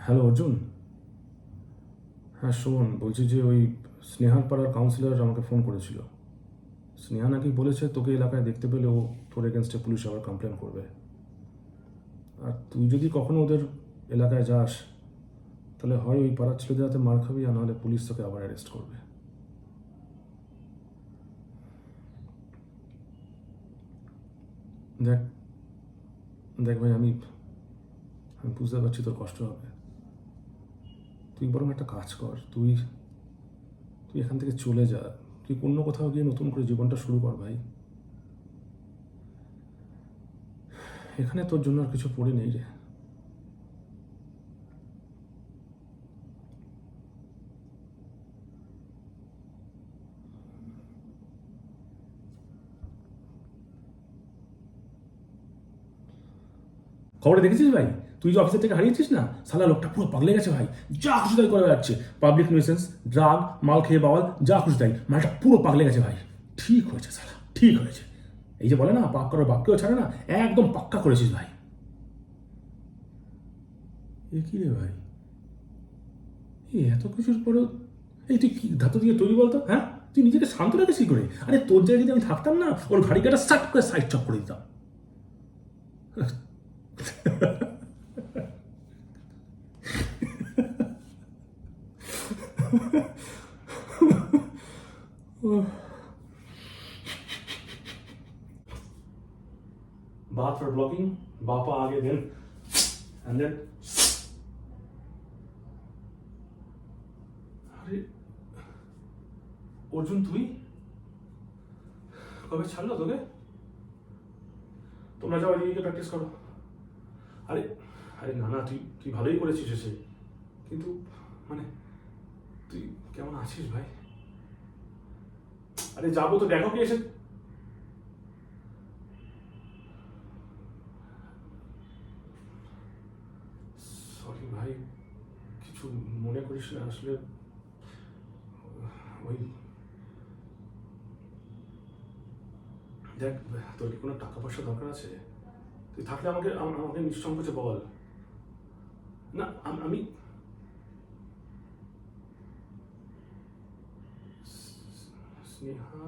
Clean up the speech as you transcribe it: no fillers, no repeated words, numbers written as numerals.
Hello Arjun. হ্যাঁ শোন, বলছি যে ওই স্নেহার পাড়ার কাউন্সিলর আমাকে ফোন করেছিল। স্নেহা নাকি বলেছে তোকে এলাকায় দেখতে পেলে ও তোর এগেনস্টে পুলিশ আবার কমপ্লেন করবে। আর তুই যদি কখনো ওদের এলাকায় যাস তাহলে হয় ওই পাড়ার ছেলেদের হাতে মার খাবি, আর নাহলে পুলিশ তোকে আবার অ্যারেস্ট করবে। দেখ দেখ ভাই, আমি আমি বুঝতে পারছি তোর কষ্ট হবে। তুই বরং একটা কাজ কর, তুই তুই এখান থেকে চলে যা। তুই অন্য কোথাও গিয়ে নতুন করে জীবনটা শুরু কর ভাই। এখানে তোর জন্য আর কিছু পড়ে নেই রে। খবরে দেখেছিস ভাই? তুই যে অফিসের থেকে হারিয়েছিস না, সালা লোকটা পুরো পাগলে গেছে ভাই। যা খুশি তাই করে যাচ্ছে। পাবলিক নিউসেন্স, ড্রাগ, মাল খেয়ে বাওয়াল, যা খুশি তাই। মালটা পুরো পাগলে গেছে ভাই। ঠিক হয়েছে সালা, ঠিক হয়েছে। এই যে বলে না, পাপ করার বাক্যও ছাড়ে না, একদম পাক্কা করেছিস ভাই। এ কি রে ভাই, এই এত কিছুর পরেও এই তুই কি ধাতু দিয়ে তৈরি বলতো? হ্যাঁ, তুই নিজেকে শান্ত রাখিস কি করে? আরে তোর জায়গায় যদি আমি থাকতাম না, ওর ঘাড়ি কাটা সাট করে সাইড চক করে দিতাম। बात फॉर ब्लॉकिंग, बापा आगे देन एंड देन। আরে অর্জুন, তুই কবে ছাড়লো তোকে? তোমরা যাও এদিকে প্র্যাকটিস করো। আরে আরে না না, তুই তুই ভালোই করেছিস এসে, কিন্তু মানে তুই কেমন আছিস ভাই? আরে যাবো তো, দেখো কি এসে। সরি ভাই, কিছু মনে করিস না। আসলে ওই দেখ, তোর কি কোনো টাকা পয়সা দরকার আছে? তুই থাকলে আমাকে আমাকে নিঃসংকোচে বল। না আমি স্নেহা